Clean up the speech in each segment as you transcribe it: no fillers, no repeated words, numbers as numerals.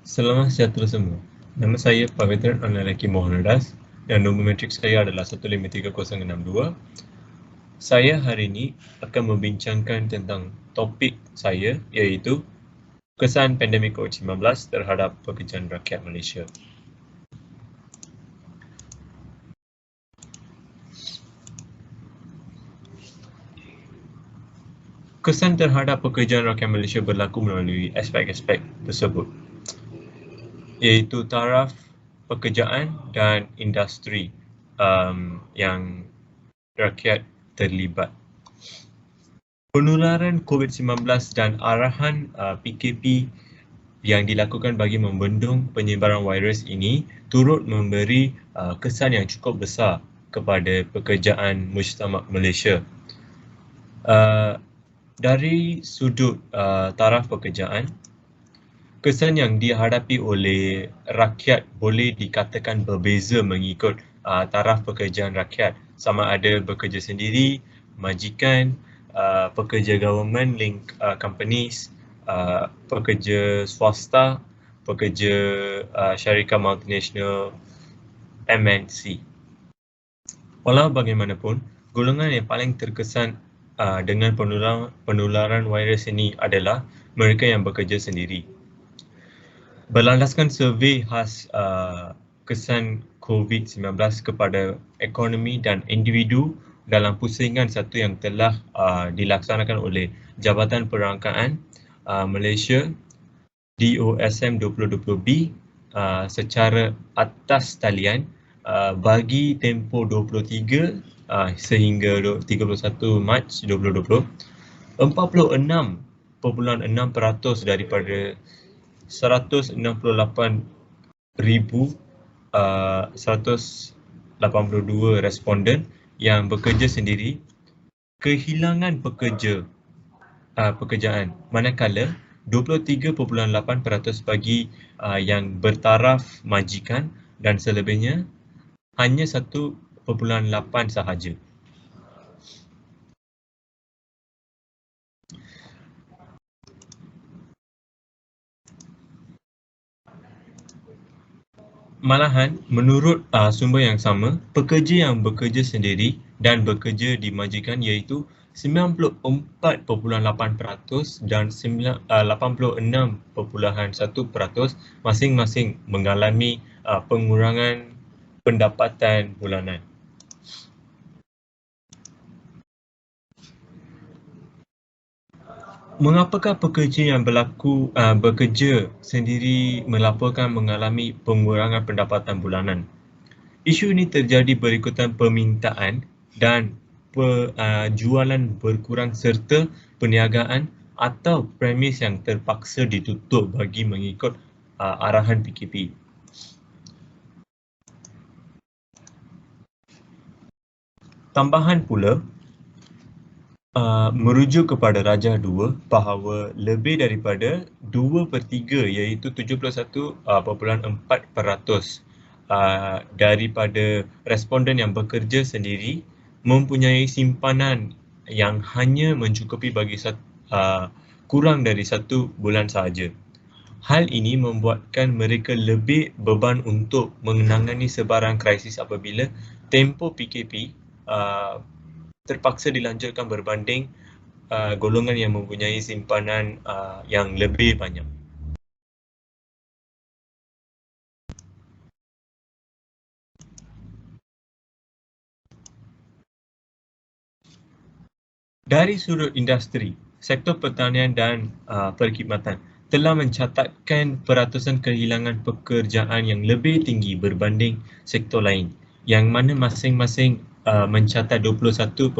Selamat sejahtera semua. Nama saya Pavitran Analaki Mohandas dan nombor metrik saya adalah 153062. Saya hari ini akan membincangkan tentang topik saya iaitu kesan pandemik COVID-19 terhadap pekerjaan rakyat Malaysia. Kesan terhadap pekerjaan rakyat Malaysia berlaku melalui aspek-aspek tersebut, iaitu taraf pekerjaan dan industri yang rakyat terlibat. Penularan COVID-19 dan arahan PKP yang dilakukan bagi membendung penyebaran virus ini turut memberi kesan yang cukup besar kepada pekerjaan mujtama' Malaysia. Dari sudut taraf pekerjaan, kesan yang dihadapi oleh rakyat boleh dikatakan berbeza mengikut taraf pekerjaan rakyat, sama ada bekerja sendiri, majikan, pekerja government link companies, pekerja swasta, pekerja syarikat multinasional, MNC. Walau bagaimanapun, golongan yang paling terkesan dengan penularan virus ini adalah mereka yang bekerja sendiri. Berlandaskan survei khas kesan COVID-19 kepada ekonomi dan individu dalam pusingan satu yang telah dilaksanakan oleh Jabatan Perangkaan Malaysia DOSM 2020B secara atas talian bagi tempoh 23 sehingga 31 Mac 2020, 46.6% daripada 168,182 responden yang bekerja sendiri kehilangan pekerjaan, manakala 23.8% bagi yang bertaraf majikan dan selebihnya hanya 1.8 sahaja. Malahan, menurut sumber yang sama, pekerja yang bekerja sendiri dan bekerja di majikan iaitu 94.8% dan 86.1% masing-masing mengalami pengurangan pendapatan bulanan. Mengapakah pekerja yang bekerja sendiri melaporkan mengalami pengurangan pendapatan bulanan? Isu ini terjadi berikutan permintaan dan jualan berkurang serta perniagaan atau premis yang terpaksa ditutup bagi mengikut arahan PKP. Tambahan pula, merujuk kepada Rajah 2 bahawa lebih daripada 2/3 iaitu 71.4% daripada responden yang bekerja sendiri mempunyai simpanan yang hanya mencukupi bagi kurang dari 1 bulan sahaja. Hal ini membuatkan mereka lebih beban untuk menangani sebarang krisis apabila tempoh PKP terpaksa dilanjutkan berbanding golongan yang mempunyai simpanan yang lebih banyak. Dari sudut industri, sektor pertanian dan perkhidmatan telah mencatatkan peratusan kehilangan pekerjaan yang lebih tinggi berbanding sektor lain, yang mana masing-masing mencatat 21.9%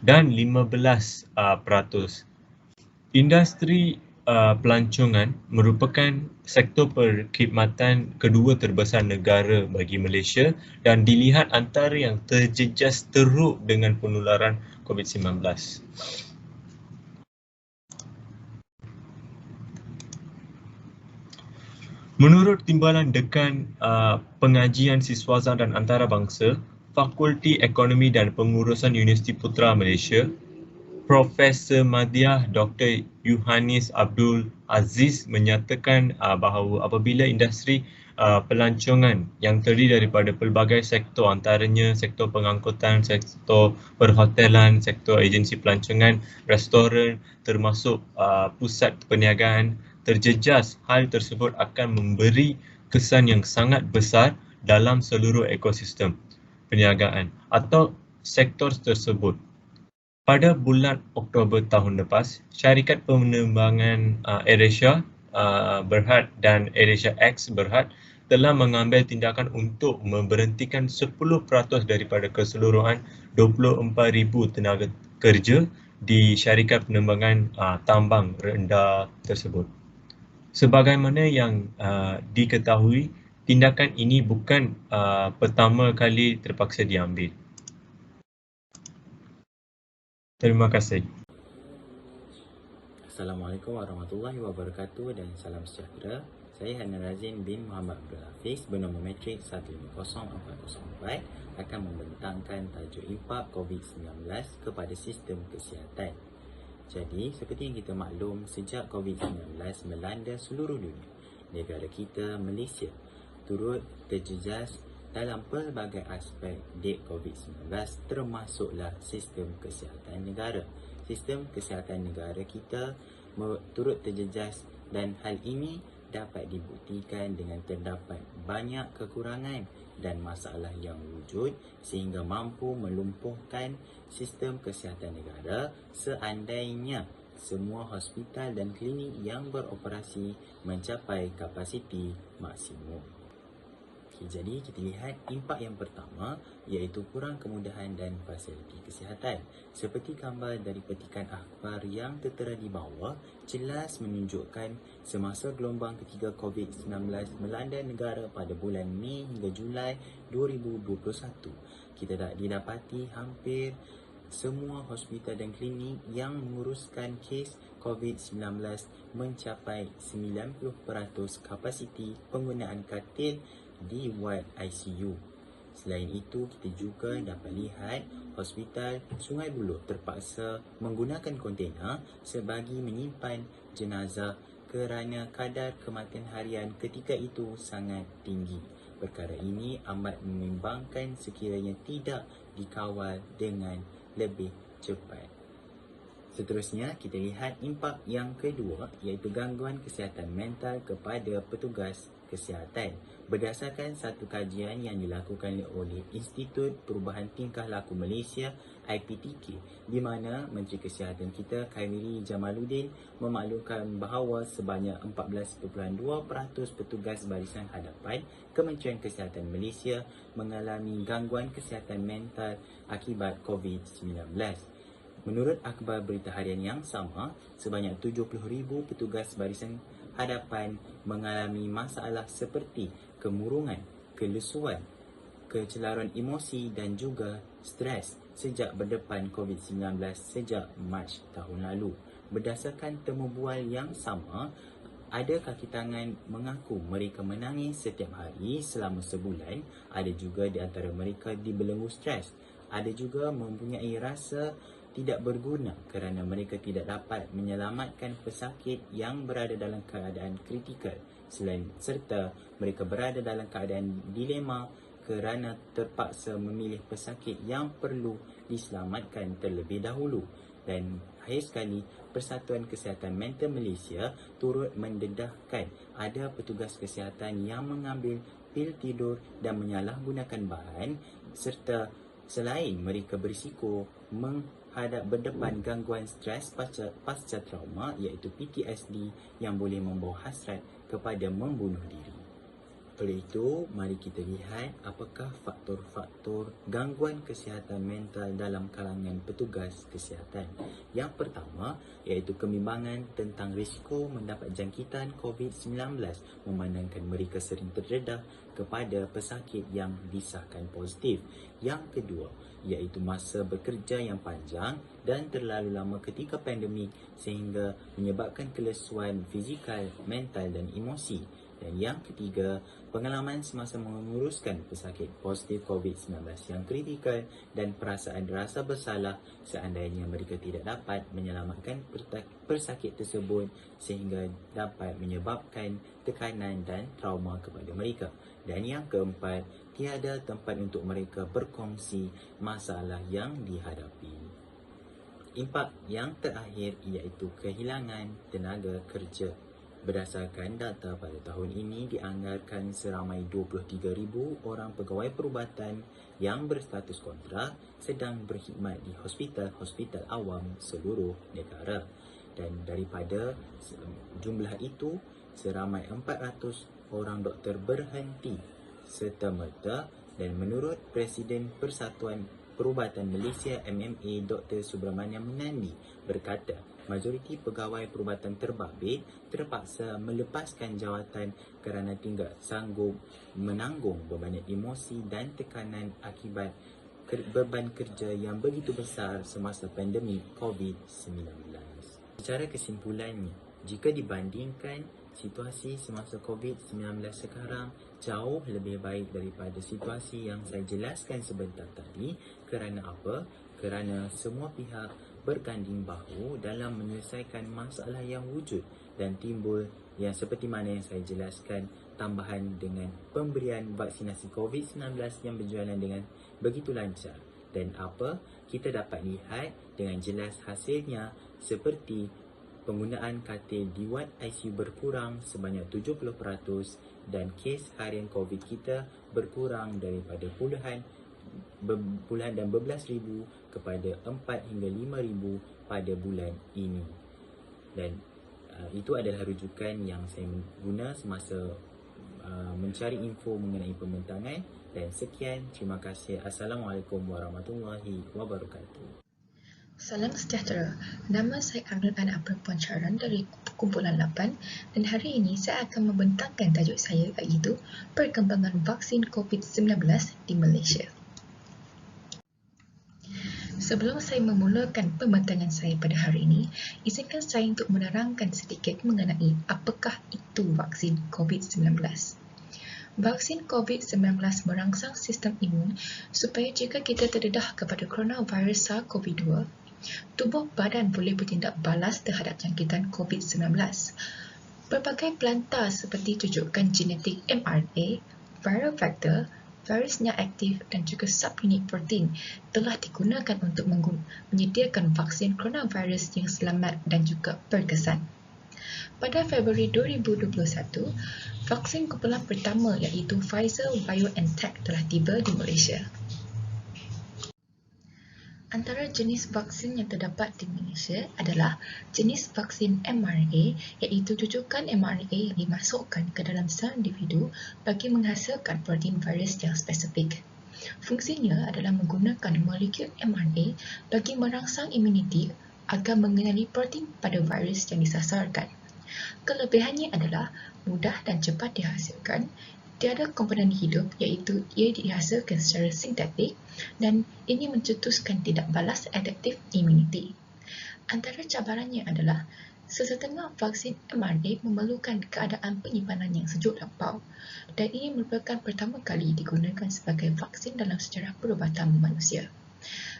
dan 15%. Industri pelancongan merupakan sektor perkhidmatan kedua terbesar negara bagi Malaysia dan dilihat antara yang terjejas teruk dengan penularan COVID-19. Menurut Timbalan Dekan Pengajian Siswaza dan Antarabangsa, Fakulti Ekonomi dan Pengurusan Universiti Putra Malaysia, Profesor Madhiah Dr. Yohanis Abdul Aziz menyatakan bahawa apabila industri pelancongan yang terdiri daripada pelbagai sektor, antaranya sektor pengangkutan, sektor perhotelan, sektor agensi pelancongan, restoran, termasuk pusat perniagaan terjejas, hal tersebut akan memberi kesan yang sangat besar dalam seluruh ekosistem perniagaan atau sektor tersebut. Pada bulan Oktober tahun lepas, syarikat penerbangan AirAsia Berhad dan AirAsia X Berhad telah mengambil tindakan untuk memberhentikan 10% daripada keseluruhan 24,000 tenaga kerja di syarikat penerbangan tambang rendah tersebut. Sebagaimana yang diketahui, tindakan ini bukan pertama kali terpaksa diambil. Terima kasih. Assalamualaikum warahmatullahi wabarakatuh dan salam sejahtera. Saya Hanan Razin bin Muhammad Abdul Hafiz bernombor metrik 150404 akan membentangkan tajuk impak COVID-19 kepada sistem kesihatan. Jadi, seperti yang kita maklum, sejak COVID-19 melanda seluruh dunia, negara kita, Malaysia, turut terjejas dalam pelbagai aspek dek COVID-19 termasuklah sistem kesihatan negara. Sistem kesihatan negara kita turut terjejas dan hal ini dapat dibuktikan dengan terdapat banyak kekurangan dan masalah yang wujud sehingga mampu melumpuhkan sistem kesihatan negara seandainya semua hospital dan klinik yang beroperasi mencapai kapasiti maksimum. Jadi kita lihat impak yang pertama iaitu kurang kemudahan dan fasiliti kesihatan. Seperti gambar dari petikan akhbar yang tertera di bawah jelas menunjukkan semasa gelombang ketiga COVID-19 melanda negara pada bulan Mei hingga Julai 2021, kita tak didapati hampir semua hospital dan klinik yang menguruskan kes COVID-19 mencapai 90% kapasiti penggunaan katil di ward ICU. Selain itu, kita juga dapat lihat hospital Sungai Buloh terpaksa menggunakan kontena sebagi menyimpan jenazah kerana kadar kematian harian ketika itu sangat tinggi. Perkara ini amat membimbangkan sekiranya tidak dikawal dengan lebih cepat. Seterusnya, kita lihat impak yang kedua iaitu gangguan kesihatan mental kepada petugas kesihatan. Berdasarkan satu kajian yang dilakukan oleh Institut Perubahan Tingkah Laku Malaysia IPTK, di mana Menteri Kesihatan kita Khairil Jamaluddin memaklumkan bahawa sebanyak 14.2% petugas barisan hadapan Kementerian Kesihatan Malaysia mengalami gangguan kesihatan mental akibat COVID-19. Menurut akhbar berita harian yang sama, sebanyak 70,000 petugas barisan hadapan mengalami masalah seperti kemurungan, kelesuan, kecelaruan emosi dan juga stres sejak berdepan COVID-19 sejak Mac tahun lalu. Berdasarkan temu bual yang sama, ada kaki tangan mengaku mereka menangis setiap hari selama sebulan. Ada juga di antara mereka dibelenggu stres. Ada juga mempunyai rasa tidak berguna kerana mereka tidak dapat menyelamatkan pesakit yang berada dalam keadaan kritikal. Serta mereka berada dalam keadaan dilema kerana terpaksa memilih pesakit yang perlu diselamatkan terlebih dahulu. Dan akhir sekali, Persatuan Kesihatan Mental Malaysia turut mendedahkan ada petugas kesihatan yang mengambil pil tidur dan menyalahgunakan bahan serta selain mereka berisiko menghadap berdepan gangguan stres pasca trauma iaitu PTSD yang boleh membawa hasrat kepada membunuh diri. Oleh itu, mari kita lihat apakah faktor-faktor gangguan kesihatan mental dalam kalangan petugas kesihatan. Yang pertama, iaitu kebimbangan tentang risiko mendapat jangkitan COVID-19 memandangkan mereka sering terdedah kepada pesakit yang disahkan positif. Yang kedua, iaitu masa bekerja yang panjang dan terlalu lama ketika pandemik sehingga menyebabkan kelesuan fizikal, mental dan emosi. Dan yang ketiga, pengalaman semasa menguruskan pesakit positif COVID-19 yang kritikal dan perasaan rasa bersalah seandainya mereka tidak dapat menyelamatkan pesakit tersebut sehingga dapat menyebabkan tekanan dan trauma kepada mereka. Dan yang keempat, tiada tempat untuk mereka berkongsi masalah yang dihadapi. Impak yang terakhir iaitu kehilangan tenaga kerja. Berdasarkan data pada tahun ini dianggarkan seramai 23,000 orang pegawai perubatan yang berstatus kontrak sedang berkhidmat di hospital-hospital awam seluruh negara. Dan daripada jumlah itu, seramai 400 orang doktor berhenti serta-merta, dan menurut Presiden Persatuan Perubatan Malaysia MMA Dr. Subramaniam Nandi berkata, majoriti pegawai perubatan terbabit terpaksa melepaskan jawatan kerana tidak sanggup menanggung beban emosi dan tekanan akibat beban kerja yang begitu besar semasa pandemik COVID-19. Secara kesimpulannya, jika dibandingkan situasi semasa COVID-19 sekarang jauh lebih baik daripada situasi yang saya jelaskan sebentar tadi. Kerana apa? Kerana semua pihak berganding bahu dalam menyelesaikan masalah yang wujud dan timbul yang seperti mana yang saya jelaskan, tambahan dengan pemberian vaksinasi COVID-19 yang berjalan dengan begitu lancar. Dan apa? Kita dapat lihat dengan jelas hasilnya seperti penggunaan katil di wad ICU berkurang sebanyak 70% dan kes harian COVID kita berkurang daripada puluhan dan berbelas ribu kepada 4 hingga 5,000 pada bulan ini. Dan itu adalah rujukan yang saya guna semasa mencari info mengenai pembentangan. Dan sekian, terima kasih. Assalamualaikum warahmatullahi wabarakatuh. Salam sejahtera. Nama saya Arnold Anak Perempuan Caran dari Kumpulan 8 dan hari ini saya akan membentangkan tajuk saya iaitu perkembangan vaksin COVID-19 di Malaysia. Sebelum saya memulakan pembentangan saya pada hari ini, izinkan saya untuk menerangkan sedikit mengenai apakah itu vaksin COVID-19. Vaksin COVID-19 merangsang sistem imun supaya jika kita terdedah kepada coronavirus SARS-CoV-2, tubuh badan boleh bertindak balas terhadap jangkitan COVID-19. Berbagai pelantar seperti rujukan genetik mRNA, viral vector, virusnya aktif dan juga subunit protein telah digunakan untuk menyediakan vaksin coronavirus yang selamat dan juga berkesan. Pada Februari 2021, vaksin kumpulan pertama iaitu Pfizer-BioNTech telah tiba di Malaysia. Antara jenis vaksin yang terdapat di Malaysia adalah jenis vaksin mRNA iaitu rujukan mRNA yang dimasukkan ke dalam sel individu bagi menghasilkan protein virus yang spesifik. Fungsinya adalah menggunakan molekul mRNA bagi merangsang imuniti agar mengenali protein pada virus yang disasarkan. Kelebihannya adalah mudah dan cepat dihasilkan, tiada komponen hidup iaitu ia dihasilkan secara sintetik dan ini mencetuskan tidak balas adaptif immunity. Antara cabarannya adalah sesetengah vaksin mRNA memerlukan keadaan penyimpanan yang sejuk lampau dan ini merupakan pertama kali digunakan sebagai vaksin dalam sejarah perubatan manusia.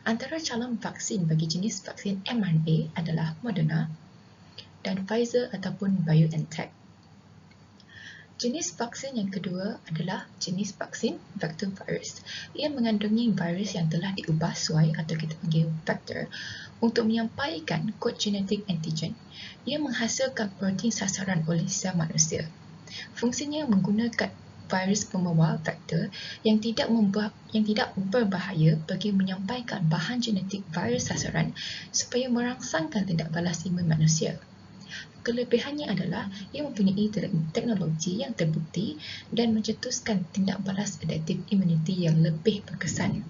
Antara calon vaksin bagi jenis vaksin mRNA adalah Moderna dan Pfizer ataupun BioNTech. Jenis vaksin yang kedua adalah jenis vaksin vektor virus. Ia mengandungi virus yang telah diubah suai atau kita panggil vektor untuk menyampaikan kod genetik antigen. Ia menghasilkan protein sasaran oleh sel manusia. Fungsinya menggunakan virus pembawa vektor yang tidak berbahaya bagi menyampaikan bahan genetik virus sasaran supaya merangsangkan tindak balas imun manusia. Kelebihannya adalah ia mempunyai teknologi yang terbukti dan mencetuskan tindak balas adaptif immunity yang lebih berkesan.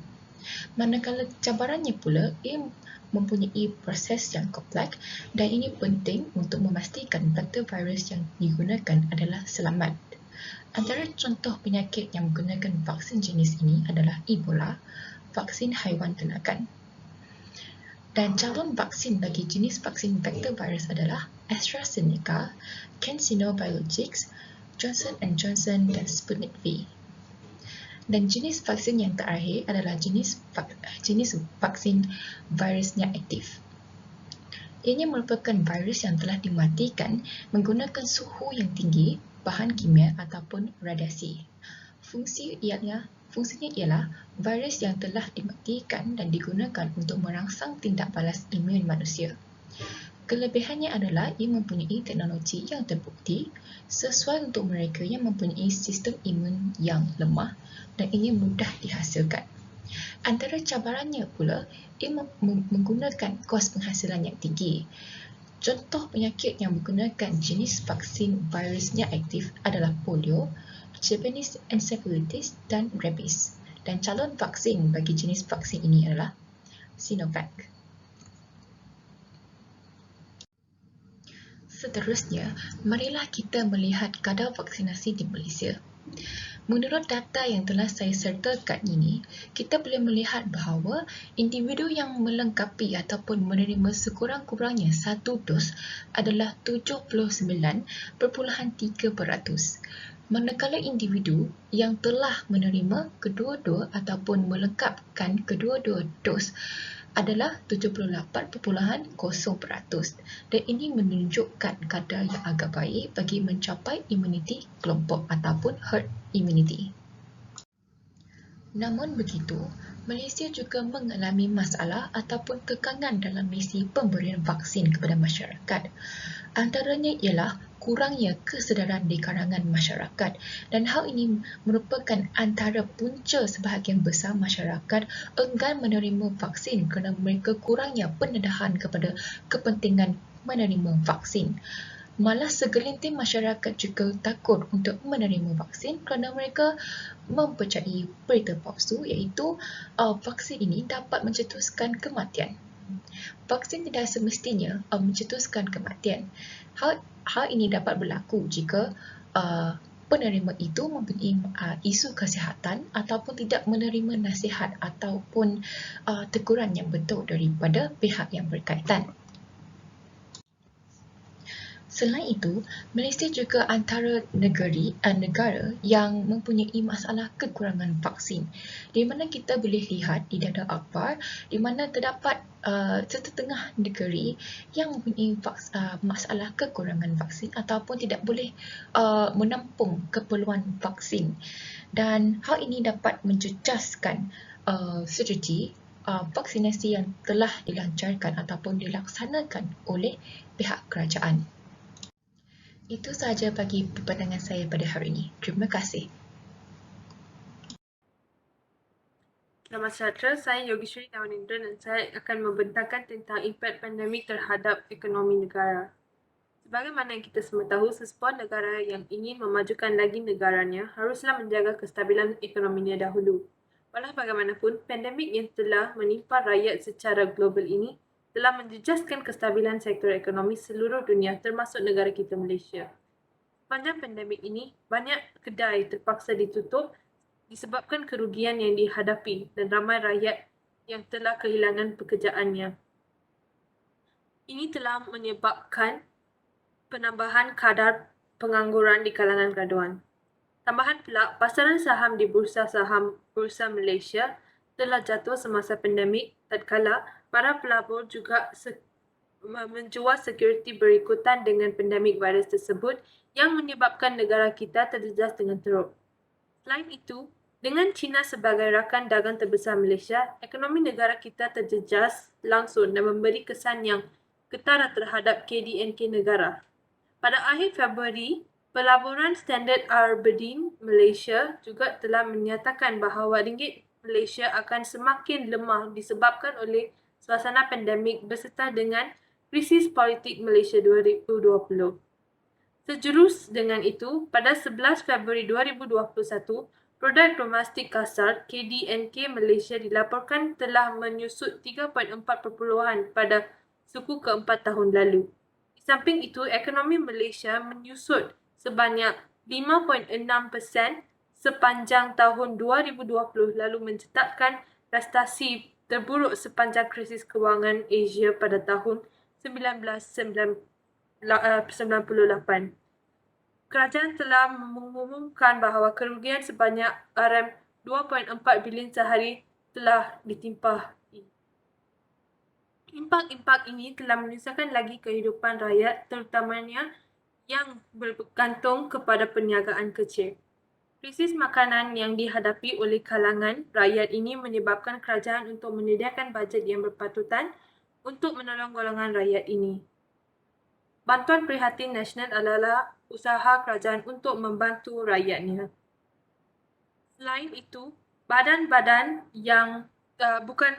Manakala cabarannya pula, ia mempunyai proses yang kompleks dan ini penting untuk memastikan vektor virus yang digunakan adalah selamat. Antara contoh penyakit yang menggunakan vaksin jenis ini adalah Ebola, vaksin haiwan ternakan. Dan calon vaksin bagi jenis vaksin vektor virus adalah AstraZeneca, CanSino Biologics, Johnson & Johnson dan Sputnik V. Dan jenis vaksin yang terakhir adalah jenis vaksin virusnya aktif. Ianya merupakan virus yang telah dimatikan menggunakan suhu yang tinggi, bahan kimia ataupun radiasi. Fungsinya ialah virus yang telah dimatikan dan digunakan untuk merangsang tindak balas imun manusia. Kelebihannya adalah ia mempunyai teknologi yang terbukti sesuai untuk mereka yang mempunyai sistem imun yang lemah dan ia mudah dihasilkan. Antara cabarannya pula, ia menggunakan kos penghasilan yang tinggi. Contoh penyakit yang menggunakan jenis vaksin virusnya aktif adalah polio, Japanese encephalitis dan rabies. Dan calon vaksin bagi jenis vaksin ini adalah Sinovac. Seterusnya, marilah kita melihat kadar vaksinasi di Malaysia. Menurut data yang telah saya sertakan ini, kita boleh melihat bahawa individu yang melengkapi ataupun menerima sekurang-kurangnya satu dos adalah 79.3%. Manakala individu yang telah menerima kedua-dua ataupun melengkapkan kedua-dua dos adalah 78.0% dan ini menunjukkan kadar yang agak baik bagi mencapai imuniti kelompok ataupun herd immunity. Namun begitu, Malaysia juga mengalami masalah ataupun kekangan dalam misi pemberian vaksin kepada masyarakat. Antaranya ialah kurangnya kesedaran di kalangan masyarakat dan hal ini merupakan antara punca sebahagian besar masyarakat enggan menerima vaksin kerana mereka kurangnya pendedahan kepada kepentingan menerima vaksin. Malah segelintir masyarakat juga takut untuk menerima vaksin kerana mereka mempercayai berita palsu iaitu vaksin ini dapat mencetuskan kematian. Vaksin tidak semestinya mencetuskan kematian. Hal ini dapat berlaku jika penerima itu mempunyai isu kesihatan ataupun tidak menerima nasihat ataupun teguran yang betul daripada pihak yang berkaitan. Selain itu, Malaysia juga antara negara yang mempunyai masalah kekurangan vaksin, di mana kita boleh lihat di data akhbar di mana terdapat setengah negeri yang mempunyai masalah kekurangan vaksin ataupun tidak boleh menampung keperluan vaksin. Dan hal ini dapat menjejaskan strategi vaksinasi yang telah dilancarkan ataupun dilaksanakan oleh pihak kerajaan. Itu sahaja bagi pandangan saya pada hari ini. Terima kasih. Selamat sejahtera, saya Yogeshwari Tawanindra dan saya akan membentangkan tentang impak pandemik terhadap ekonomi negara. Sebagaimana yang kita semua tahu, sesebuah negara yang ingin memajukan lagi negaranya haruslah menjaga kestabilan ekonominya dahulu. Walau bagaimanapun, pandemik yang telah menimpa rakyat secara global ini telah menjejaskan kestabilan sektor ekonomi seluruh dunia termasuk negara kita Malaysia. Sepanjang pandemik ini, banyak kedai terpaksa ditutup disebabkan kerugian yang dihadapi dan ramai rakyat yang telah kehilangan pekerjaannya. Ini telah menyebabkan penambahan kadar pengangguran di kalangan graduan. Tambahan pula, pasaran saham di Bursa Saham Bursa Malaysia telah jatuh semasa pandemik, tatkala para pelabur juga menjual sekuriti berikutan dengan pandemik virus tersebut yang menyebabkan negara kita terjejas dengan teruk. Selain itu, dengan China sebagai rakan dagang terbesar Malaysia, ekonomi negara kita terjejas langsung dan memberi kesan yang ketara terhadap KDNK negara. Pada akhir Februari, Pelaburan Standard Aberdeen Malaysia juga telah menyatakan bahawa ringgit Malaysia akan semakin lemah disebabkan oleh suasana pandemik beserta dengan krisis politik Malaysia 2020. Sejurus dengan itu, pada 11 Februari 2021, produk domestik kasar KDNK Malaysia dilaporkan telah menyusut 3.4% pada suku keempat tahun lalu. Di samping itu, ekonomi Malaysia menyusut sebanyak 5.6% sepanjang tahun 2020 lalu mencetakkan prestasi terburuk sepanjang krisis kewangan Asia pada tahun 1998. kerajaan telah mengumumkan bahawa kerugian sebanyak RM2.4 bilion sehari telah ditimpahi. Impak-impak ini telah menyusahkan lagi kehidupan rakyat, terutamanya yang bergantung kepada perniagaan kecil. Krisis makanan yang dihadapi oleh kalangan rakyat ini menyebabkan kerajaan untuk menyediakan bajet yang berpatutan untuk menolong golongan rakyat ini. Bantuan Prihatin Nasional adalah usaha kerajaan untuk membantu rakyatnya. Selain itu, badan-badan yang bukan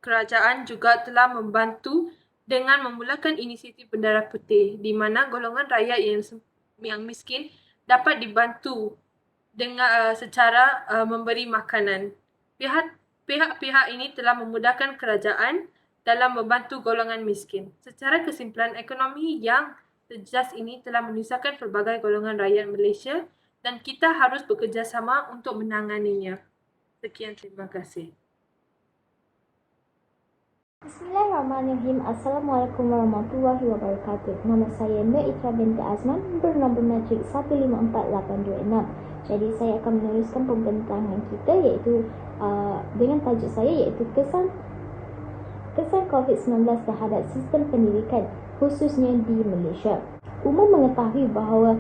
kerajaan juga telah membantu dengan memulakan inisiatif Bendera Putih di mana golongan rakyat yang miskin dapat dibantu dengan secara memberi makanan. Pihak-pihak ini telah memudahkan kerajaan dalam membantu golongan miskin. Secara kesimpulan, ekonomi yang terjejas ini telah menyusahkan pelbagai golongan rakyat Malaysia dan kita harus bekerjasama untuk menanganinya. Sekian, terima kasih. Bismillahirrahmanirrahim. Assalamualaikum warahmatullahi wabarakatuh. Nama saya Nur Itra binti Azman, bernombor matrik 154826. Jadi saya akan meneruskan pembentangan kita iaitu dengan tajuk saya iaitu kesan COVID-19 terhadap sistem pendidikan khususnya di Malaysia. Umum mengetahui bahawa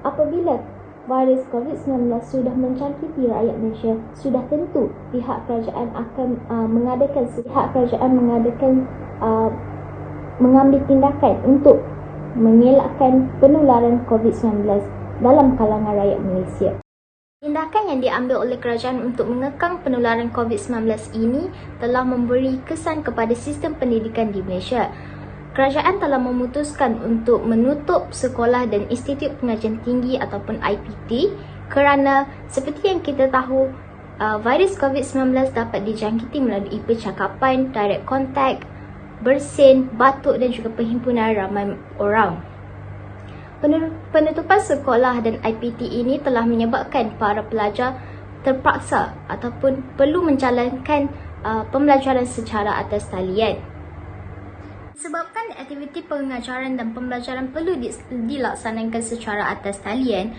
apabila virus COVID-19 sudah mencangkiti rakyat Malaysia, sudah tentu pihak kerajaan akan mengambil tindakan untuk mengelakkan penularan COVID-19 dalam kalangan rakyat Malaysia. Tindakan yang diambil oleh kerajaan untuk mengekang penularan COVID-19 ini telah memberi kesan kepada sistem pendidikan di Malaysia. Kerajaan telah memutuskan untuk menutup sekolah dan institut pengajian tinggi ataupun IPT kerana seperti yang kita tahu, virus COVID-19 dapat dijangkiti melalui percakapan, direct contact, bersin, batuk dan juga perhimpunan ramai orang. Penutupan sekolah dan IPT ini telah menyebabkan para pelajar terpaksa ataupun perlu menjalankan pembelajaran secara atas talian. Disebabkan aktiviti pengajaran dan pembelajaran perlu dilaksanakan secara atas talian,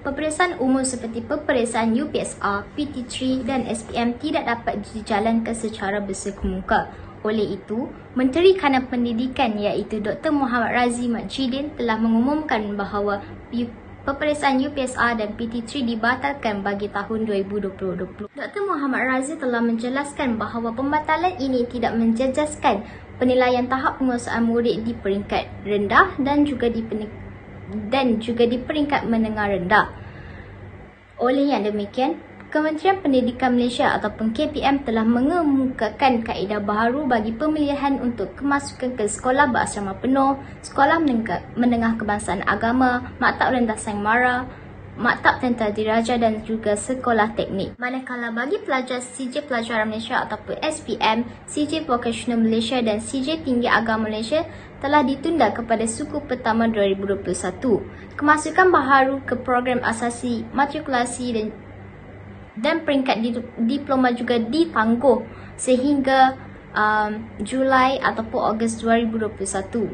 peperiksaan umum seperti peperiksaan UPSR, PT3 dan SPM tidak dapat dijalankan secara bersemuka. Oleh itu, Menteri Kanan Pendidikan iaitu Dr. Muhammad Razzie Mat Jidin telah mengumumkan bahawa peperiksaan UPSR dan PT3 dibatalkan bagi tahun 2020. Dr. Muhammad Razzie telah menjelaskan bahawa pembatalan ini tidak menjejaskan penilaian tahap penguasaan murid di peringkat rendah dan juga di peringkat menengah rendah. Oleh yang demikian, Kementerian Pendidikan Malaysia ataupun KPM telah mengemukakan kaedah baharu bagi pemilihan untuk kemasukan ke sekolah berasrama penuh, sekolah menengah kebangsaan agama, maktab rendah Sangmara, maktab tentera diraja dan juga sekolah teknik. Manakala bagi pelajar CJ Pelajaran Malaysia ataupun SPM, CJ Vocational Malaysia dan CJ Tinggi Agama Malaysia telah ditunda kepada suku pertama 2021. Kemasukan baharu ke program asasi, matrikulasi dan peringkat diploma juga ditangguh sehingga Julai ataupun Ogos 2021.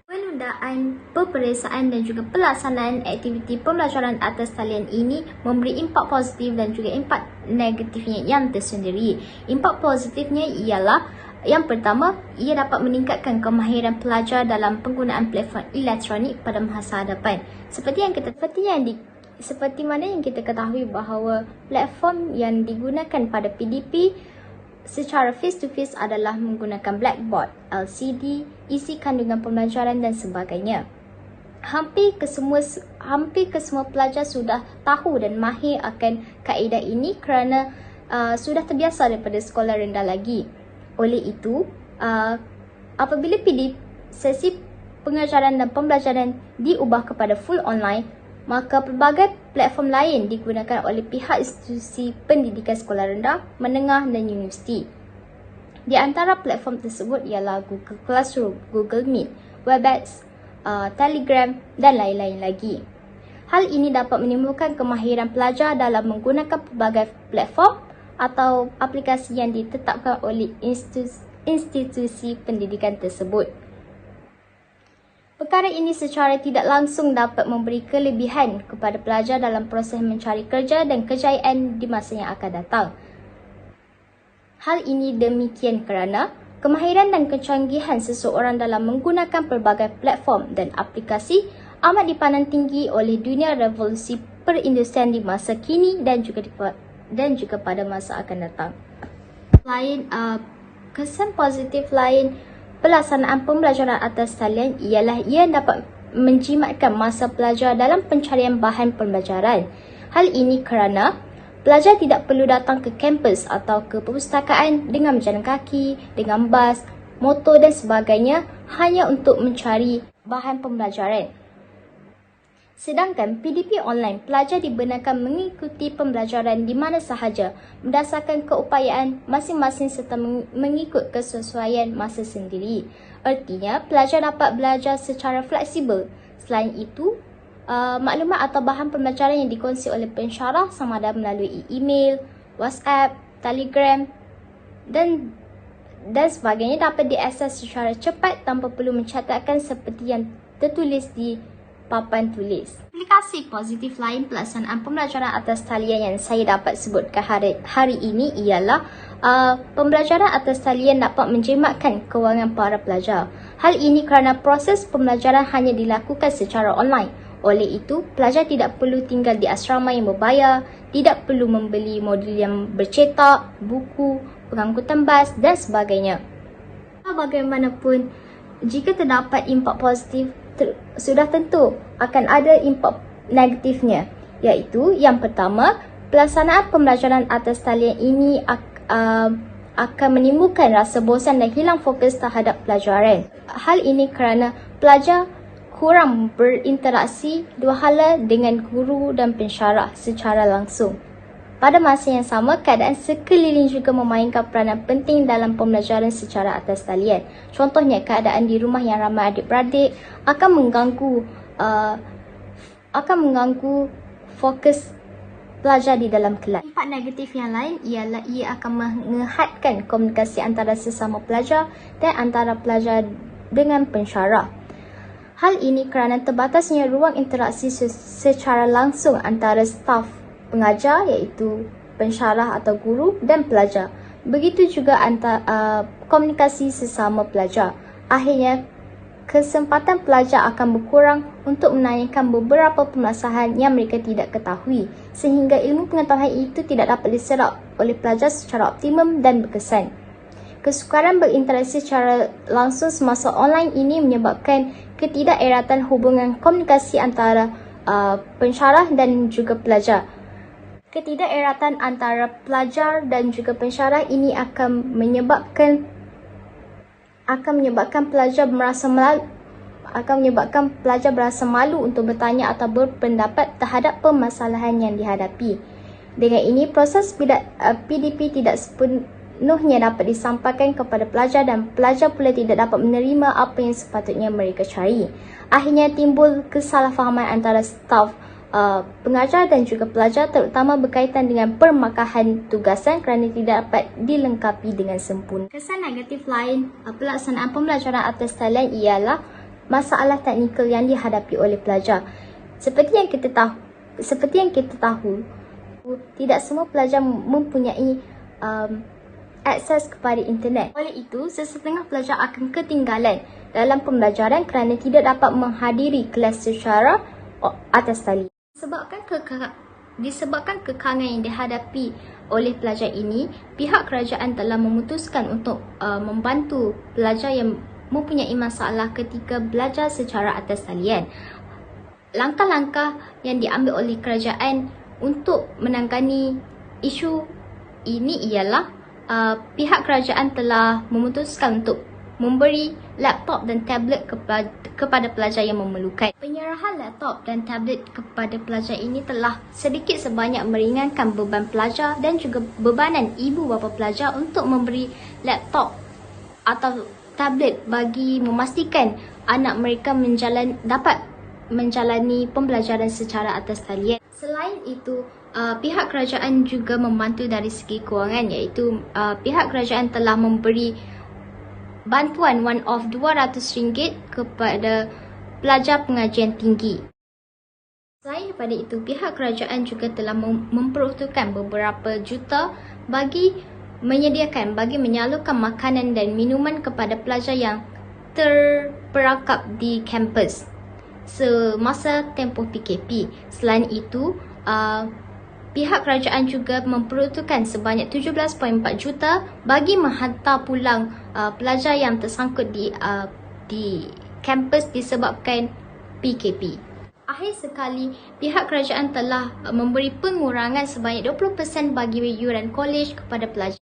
Penundaan peperiksaan dan juga pelaksanaan aktiviti pembelajaran atas talian ini memberi impak positif dan juga impak negatifnya yang tersendiri. Impak positifnya ialah yang pertama, ia dapat meningkatkan kemahiran pelajar dalam penggunaan platform elektronik pada masa hadapan. Seperti mana yang kita ketahui bahawa platform yang digunakan pada PDP secara face-to-face adalah menggunakan blackboard, LCD, isi kandungan pembelajaran dan sebagainya. Hampir ke semua pelajar sudah tahu dan mahir akan kaedah ini kerana sudah terbiasa daripada sekolah rendah lagi. Oleh itu, apabila sesi pengajaran dan pembelajaran diubah kepada full online, maka pelbagai platform lain digunakan oleh pihak institusi pendidikan sekolah rendah, menengah dan universiti. Di antara platform tersebut ialah Google Classroom, Google Meet, Webex, Telegram dan lain-lain lagi. Hal ini dapat menimbulkan kemahiran pelajar dalam menggunakan pelbagai platform atau aplikasi yang ditetapkan oleh institusi pendidikan tersebut. Perkara ini secara tidak langsung dapat memberi kelebihan kepada pelajar dalam proses mencari kerja dan kejayaan di masa yang akan datang. Hal ini demikian kerana kemahiran dan kecanggihan seseorang dalam menggunakan pelbagai platform dan aplikasi amat dipandang tinggi oleh dunia revolusi perindustrian di masa kini dan juga pada masa akan datang. Kesan positif lain pelaksanaan pembelajaran atas talian ialah ia dapat menjimatkan masa pelajar dalam pencarian bahan pembelajaran. Hal ini kerana pelajar tidak perlu datang ke kampus atau ke perpustakaan dengan berjalan kaki, dengan bas, motor dan sebagainya hanya untuk mencari bahan pembelajaran. Sedangkan PDP online, pelajar dibenarkan mengikuti pembelajaran di mana sahaja berdasarkan keupayaan masing-masing serta mengikut kesesuaian masa sendiri. Artinya, pelajar dapat belajar secara fleksibel. Selain itu, maklumat atau bahan pembelajaran yang dikongsi oleh pensyarah sama ada melalui email, WhatsApp, Telegram dan sebagainya dapat diakses secara cepat tanpa perlu mencatatkan seperti yang tertulis di papan tulis. Aplikasi positif lain pelaksanaan pembelajaran atas talian yang saya dapat sebutkan hari ini ialah pembelajaran atas talian dapat menjimatkan kewangan para pelajar. Hal ini kerana proses pembelajaran hanya dilakukan secara online. Oleh itu, pelajar tidak perlu tinggal di asrama yang berbayar, tidak perlu membeli modul yang bercetak, buku, pengangkutan bas dan sebagainya. Bagaimanapun, jika terdapat impak positif, sudah tentu akan ada impak negatifnya, iaitu yang pertama, pelaksanaan pembelajaran atas talian ini akan menimbulkan rasa bosan dan hilang fokus terhadap pelajaran. Hal ini kerana pelajar kurang berinteraksi dua hala dengan guru dan pensyarah secara langsung. Pada masa yang sama, keadaan sekeliling juga memainkan peranan penting dalam pembelajaran secara atas talian. Contohnya, keadaan di rumah yang ramai adik-beradik akan mengganggu fokus pelajar di dalam kelas. Impak negatif yang lain ialah ia akan menghadkan komunikasi antara sesama pelajar dan antara pelajar dengan pensyarah. Hal ini kerana terbatasnya ruang interaksi secara langsung antara staf pengajar iaitu pensyarah atau guru dan pelajar. Begitu juga komunikasi sesama pelajar. Akhirnya, kesempatan pelajar akan berkurang untuk menanyakan beberapa permasalahan yang mereka tidak ketahui sehingga ilmu pengetahuan itu tidak dapat diserap oleh pelajar secara optimum dan berkesan. Kesukaran berinteraksi secara langsung semasa online ini menyebabkan ketidakeratan hubungan komunikasi antara pensyarah dan juga pelajar. Ketidakeratan antara pelajar dan juga pensyarah ini akan menyebabkan pelajar berasa malu untuk bertanya atau berpendapat terhadap permasalahan yang dihadapi. Dengan ini, proses PDP tidak sepenuhnya dapat disampaikan kepada pelajar dan pelajar pula tidak dapat menerima apa yang sepatutnya mereka cari. Akhirnya timbul kesalahfahaman antara staf pengajar dan juga pelajar, terutama berkaitan dengan permakahan tugasan kerana tidak dapat dilengkapi dengan sempurna. Kesan negatif lain pelaksanaan pembelajaran atas talian ialah masalah teknikal yang dihadapi oleh pelajar. Seperti yang kita tahu, tidak semua pelajar mempunyai akses kepada internet. Oleh itu, sesetengah pelajar akan ketinggalan dalam pembelajaran kerana tidak dapat menghadiri kelas secara atas talian. Disebabkan kekangan yang dihadapi oleh pelajar ini, pihak kerajaan telah memutuskan untuk membantu pelajar yang mempunyai masalah ketika belajar secara atas talian. Langkah-langkah yang diambil oleh kerajaan untuk menangani isu ini ialah pihak kerajaan telah memutuskan untuk memberi laptop dan tablet kepada pelajar yang memerlukan. Penyerahan laptop dan tablet kepada pelajar ini telah sedikit sebanyak meringankan beban pelajar dan juga bebanan ibu bapa pelajar untuk memberi laptop atau tablet bagi memastikan anak mereka dapat menjalani pembelajaran secara atas talian. Selain itu, pihak kerajaan juga membantu dari segi kewangan, iaitu pihak kerajaan telah memberi bantuan one-off RM200 kepada pelajar pengajian tinggi. Selain daripada itu, pihak kerajaan juga telah memperuntukkan beberapa juta bagi menyalurkan makanan dan minuman kepada pelajar yang terperangkap di kampus semasa tempoh PKP. Selain itu, pihak kerajaan juga memperuntukkan sebanyak 17.4 juta bagi menghantar pulang pelajar yang tersangkut di kampus disebabkan PKP. Akhir sekali, pihak kerajaan telah memberi pengurangan sebanyak 20% bagi yuran kolej kepada pelajar.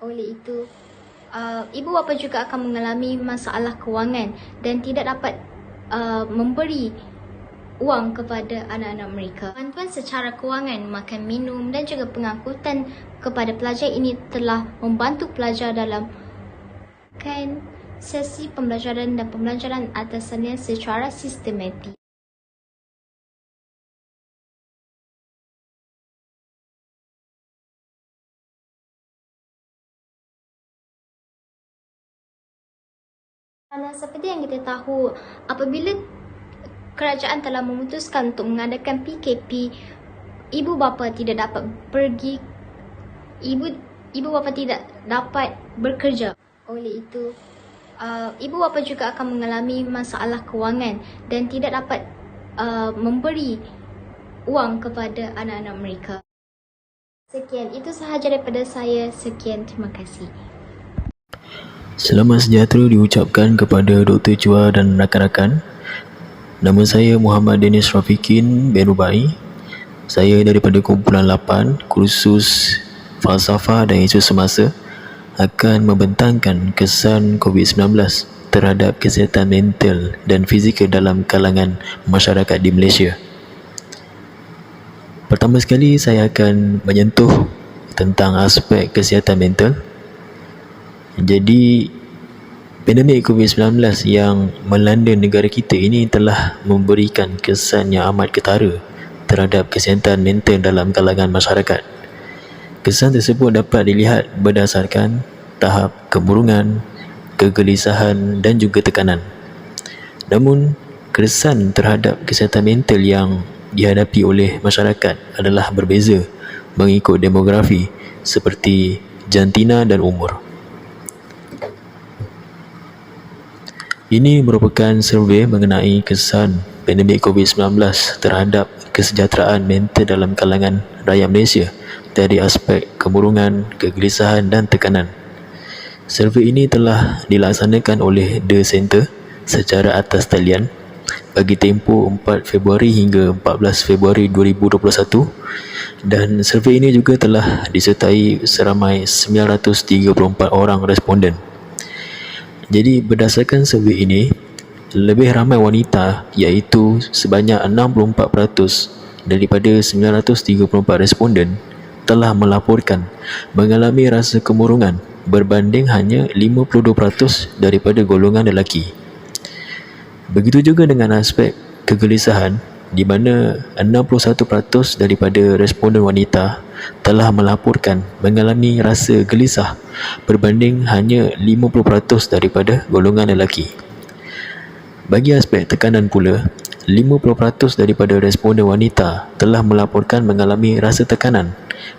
Oleh itu, ibu bapa juga akan mengalami masalah kewangan dan tidak dapat memberi wang kepada anak-anak mereka. Bantuan secara kewangan, makan minum dan juga pengangkutan kepada pelajar ini telah membantu pelajar dalam sesi pembelajaran dan pembelajaran atas talian secara sistematik. Seperti yang kita tahu, apabila kerajaan telah memutuskan untuk mengadakan PKP, ibu bapa tidak dapat pergi, ibu bapa tidak dapat bekerja. Oleh itu, ibu bapa juga akan mengalami masalah kewangan dan tidak dapat memberi wang kepada anak-anak mereka. Sekian, itu sahaja daripada saya. Sekian, terima kasih. Selamat sejahtera diucapkan kepada Dr. Chua dan rakan-rakan. Nama saya Muhammad Dennis Rafikin bin Rubai. Saya daripada kumpulan 8, kursus falsafah dan isu semasa, akan membentangkan kesan COVID-19 terhadap kesihatan mental dan fizikal dalam kalangan masyarakat di Malaysia. Pertama sekali, saya akan menyentuh tentang aspek kesihatan mental. Jadi, pandemik COVID-19 yang melanda negara kita ini telah memberikan kesan yang amat ketara terhadap kesihatan mental dalam kalangan masyarakat. Kesan tersebut dapat dilihat berdasarkan tahap kemurungan, kegelisahan dan juga tekanan. Namun, kesan terhadap kesihatan mental yang dihadapi oleh masyarakat adalah berbeza mengikut demografi seperti jantina dan umur. Ini merupakan survei mengenai kesan pandemik COVID-19 terhadap kesejahteraan mental dalam kalangan rakyat Malaysia dari aspek kemurungan, kegelisahan dan tekanan. Survei ini telah dilaksanakan oleh The Centre secara atas talian bagi tempoh 4 Februari hingga 14 Februari 2021, dan survei ini juga telah disertai seramai 934 orang responden. Jadi berdasarkan survei ini, lebih ramai wanita iaitu sebanyak 64% daripada 934 responden telah melaporkan mengalami rasa kemurungan berbanding hanya 52% daripada golongan lelaki. Begitu juga dengan aspek kegelisahan, di mana 61% daripada responden wanita telah melaporkan mengalami rasa gelisah berbanding hanya 50% daripada golongan lelaki. Bagi aspek tekanan pula, 50% daripada responden wanita telah melaporkan mengalami rasa tekanan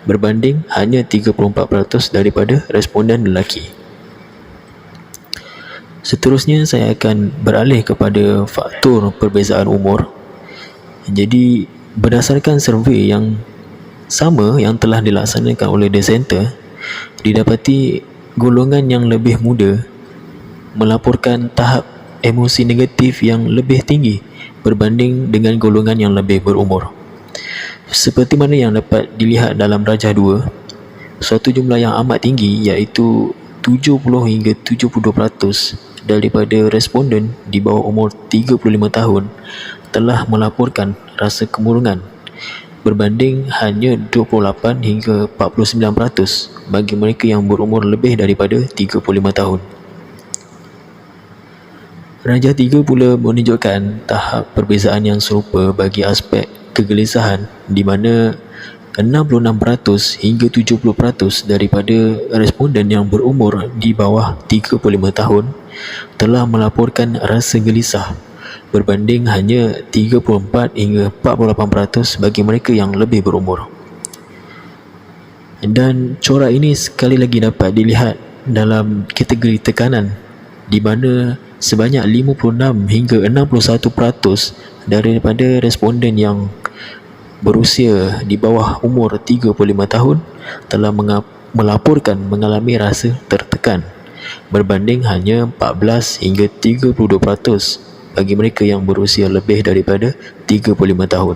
berbanding hanya 34% daripada responden lelaki. Seterusnya, saya akan beralih kepada faktor perbezaan umur. Jadi, berdasarkan survei yang sama yang telah dilaksanakan oleh The Centre, didapati golongan yang lebih muda melaporkan tahap emosi negatif yang lebih tinggi berbanding dengan golongan yang lebih berumur. Seperti mana yang dapat dilihat dalam Rajah 2, suatu jumlah yang amat tinggi iaitu 70 hingga 72% daripada responden di bawah umur 35 tahun telah melaporkan rasa kemurungan berbanding hanya 28 hingga 49% bagi mereka yang berumur lebih daripada 35 tahun. Rajah 3 pula menunjukkan tahap perbezaan yang serupa bagi aspek kegelisahan, di mana 66% hingga 70% daripada responden yang berumur di bawah 35 tahun telah melaporkan rasa gelisah, berbanding hanya 34 hingga 48% bagi mereka yang lebih berumur. Dan corak ini sekali lagi dapat dilihat dalam kategori tekanan, di mana sebanyak 56 hingga 61% daripada responden yang berusia di bawah umur 35 tahun telah melaporkan mengalami rasa tertekan, berbanding hanya 14 hingga 32% bagi mereka yang berusia lebih daripada 35 tahun.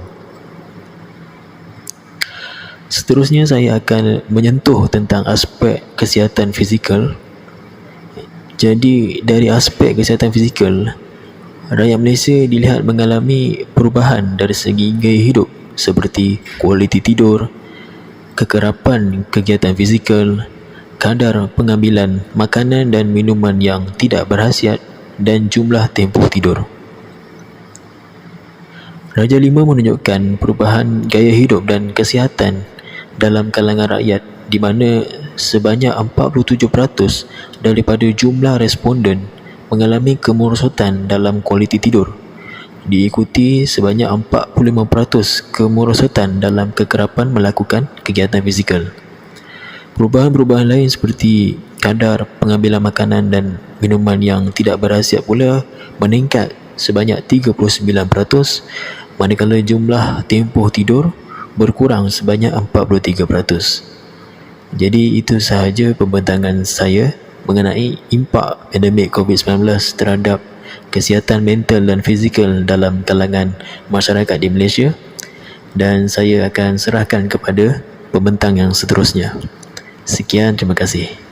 Seterusnya saya akan menyentuh tentang aspek kesihatan fizikal. Jadi dari aspek kesihatan fizikal, rakyat Malaysia dilihat mengalami perubahan dari segi gaya hidup seperti kualiti tidur, kekerapan kegiatan fizikal, kadar pengambilan makanan dan minuman yang tidak berkhasiat dan jumlah tempoh tidur. Raja 5 menunjukkan perubahan gaya hidup dan kesihatan dalam kalangan rakyat, di mana sebanyak 47% daripada jumlah responden mengalami kemerosotan dalam kualiti tidur, diikuti sebanyak 45% kemerosotan dalam kekerapan melakukan kegiatan fizikal. Perubahan-perubahan lain seperti kadar pengambilan makanan dan minuman yang tidak berkhasiat pula meningkat sebanyak 39%, manakala jumlah tempoh tidur berkurang sebanyak 43%. Jadi itu sahaja pembentangan saya mengenai impak pandemik COVID-19 terhadap kesihatan mental dan fizikal dalam kalangan masyarakat di Malaysia, dan saya akan serahkan kepada pembentang yang seterusnya. Sekian, terima kasih.